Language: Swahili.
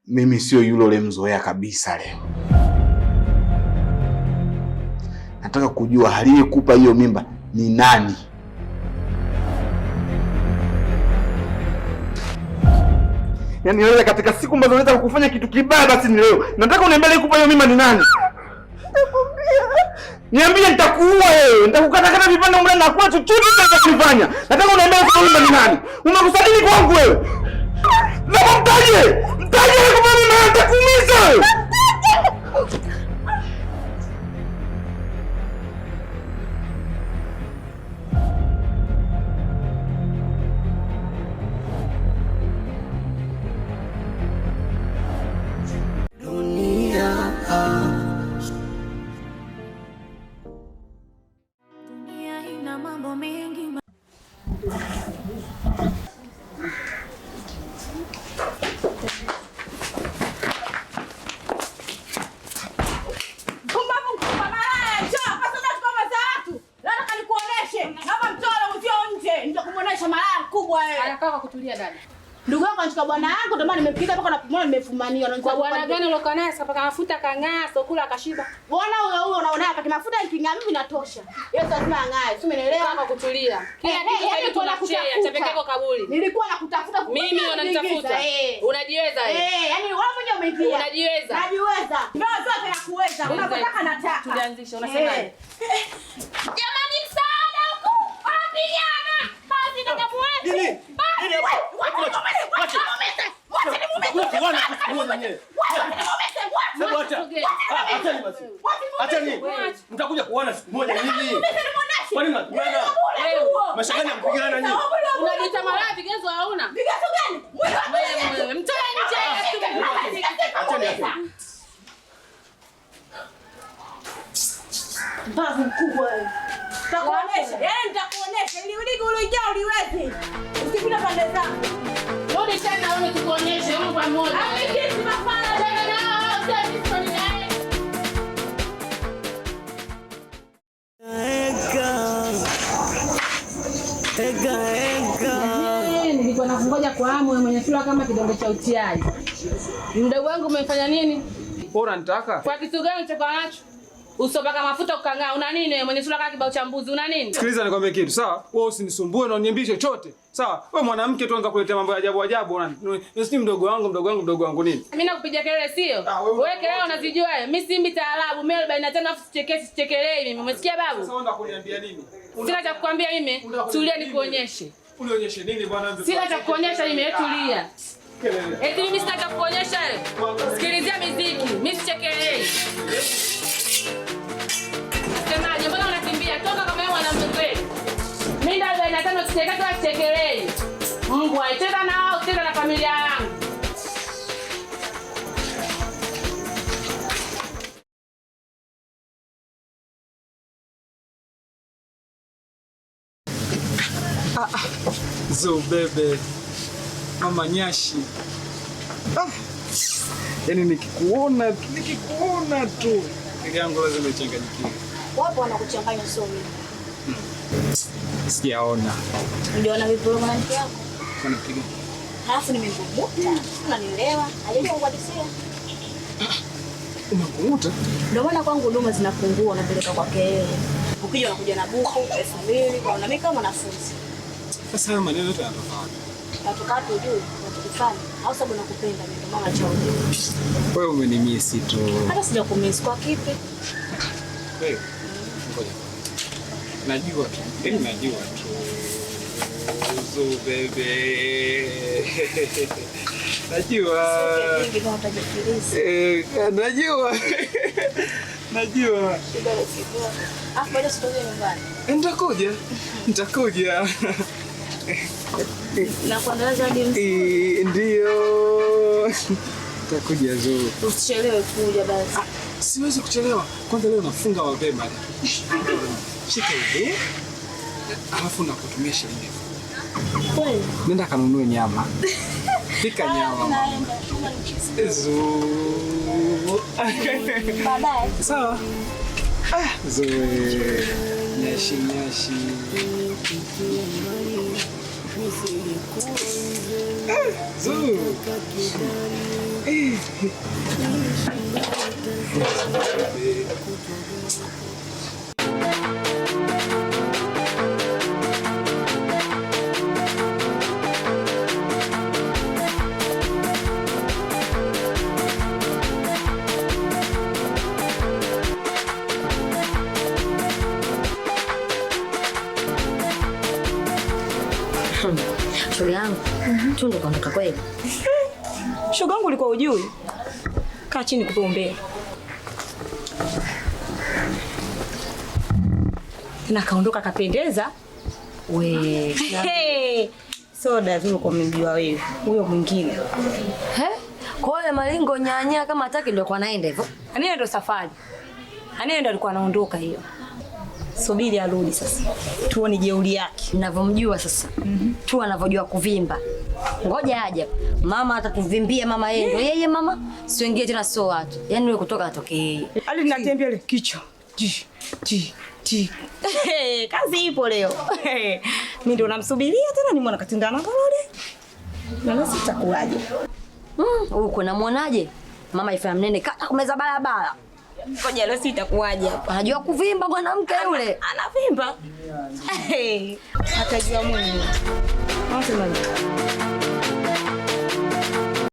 mimi sio yule ulemzoea kabisa leo. Nataka kujua aliyekupa hiyo mimba ni nani? Yaani wewe katika siku ambazo unaweza kufanya kitu kibaya basi ni leo. Nataka uniambie aliyekupa hiyo mimba ni nani? Niambie nitakuua wewe. Nitakukata vipande umle na kwa chochote utakachofanya. Nataka uniambie hiyo mimba ni nani? Unakusadili kwangu wewe. Na mtaje. Mtaje kwa mimi nitakuumiza. Ndugu yako anachukua bwana yangu ndio maana nimepika mpaka napumua nimefumania. Kwa bwana gani uloka naye sasa paka mafuta kang'aa sokula akashiba. Bwana huyo unaona hapa kimafuta kinga mimi natosha. Yesu lazima ang'ae. Si umeelewa kama kutulia. Kila kitu sasa tunachea cha pekee kwa kaburi. Nilikuwa nakutafuta mimi unanitafuta. Unajiweza wewe. Yaani wewe mwenyewe umeingia. Unajiweza. Najiweza. Ndio zote nakuweza. Unapotaka nataka. Tulianzisha unasemaje? Jamani msaada huko. Wanapigana. Basi nitakuweza. Mtakuja kuona siku moja nini? Kwani mnapigana? Mashagani mpigana nini? Unajiita mara vigezo hauna? Vigezo gani? Wewe mtoe nje. Acheni hapo. Mbavu mkubwa wewe. Nitakuonesha. Nitakuonesha ili ulijao uliweze. Usipita pande zangu. Rudi tena wewe tukuonyeshe huko pamoja. Ameketi mafala tena nao usemi soni naye. Nilikuwa nakungoja kwa hamu mwenye sura kama kidonge cha utiai. Mdogo wangu umefanya nini? Bora nitaka. Kwa kitu gani ulichokuwa nacho? Usopaka mafuta ukang'aa. Una nini mwenye sura kama kibao cha mbuzi? Una nini? Sikiliza nikwambie kitu, sawa? Wewe usinisumbue na uniambie chochote. Sawa? Wewe mwanamke tu anza kuletea mambo ya ajabu ajabu. Ni mdogo wangu nini? Mimi nakupigia kelele sio? Wewe kelele unazijua wewe. Mimi simbi taarabu, mimi 45 afu sichekelei mimi. Umesikia babu? Sasa unataka kuniambia nini? Sina cha kukwambia mimi. Tulia nikuonyeshe. Unionyeshe nini bwana? Sina cha kuonyesha mimi, tulia. Eti mimi sina cha kuonyesha wewe. Sikilizia muziki. Mimi sichekelei. Semaje, mbona unakimbia? Toka kama wewe mwanamke. Mimi ndio 45 sichekelei. Mungu aicheza nao, cheza na familia yangu. Zo bebe. Mama Nyashi. Yaani nikikuona tu. Ile yangu lazima ichanganyikiwe. Wapo wanakuchanganya sio mimi. Sijaona. Uliona vipi wewe mwanamke wako? Wanapiga. Halafu nimekukuta. Unanielewa? Alikuadisia. Unakuta? Ndio maana kwangu huduma zinapungua unapeleka kwake yeye. Ukija unakuja na buku 2000 kwa mimi kama mwanafunzi. Sasa maneno yote yanatofauti. Natoka tu juu unachofanya. Au sababu nakupenda mimi ndio maana cha ujue. Wewe umenimisi tu. Hata sijakumisi kwa kipi? Wewe. Ngoja. Najua tu. Zo bebe. Najua. Najua. Afu baada sitoje nyumbani. Nitakuja. Na kuandalia hadi ndio. Nitakuja Zo. Usichelewe kuja basi. Siwezi kuchelewa. Kwanza leo nafunga mapema. Shika hivi. Alafu nakutumia shilingi. Kweli? Nenda kanunue nyama. Pika nyama. Naenda. Zo. Baadaye. Sawa. Zoe. Nyashi. Zo. Shoga yangu, Tundu kaondoka kweli? Shoga yangu ulikuwa ujui? Kaa chini kutuombea. Na kaondoka kapendeza. We. Soda tu kwa mjua wewe. Huyo mwingine. He? Kwa hiyo malingo nyanya kama hataki ndio kwa naenda hivyo. Anaenda ndo safari. Anaenda alikuwa anaondoka hiyo. Subiri arudi sasa. Tuone jeuri yake. Ninavyomjua sasa. Tu anavyojua kuvimba. Ngoja aje. Mama atatuvimbia mama yeye. Ndio yeye mama. Siingie tena sio watu. Yaani wewe kutoka atoke yeye. Ali ninatembea ile kichwa. Ji. Kazi ipo leo. Mimi ndo namsubiria tena ni mwana katindana parole. Na sitakuaje. Huko namuonaje? Mama ifa mnene kata kumeza barabara. Ngoja leo sitakuaje hapa. Anajua kuvimba mwanamke yule. Anavimba. Atajua mwenyewe. Anasema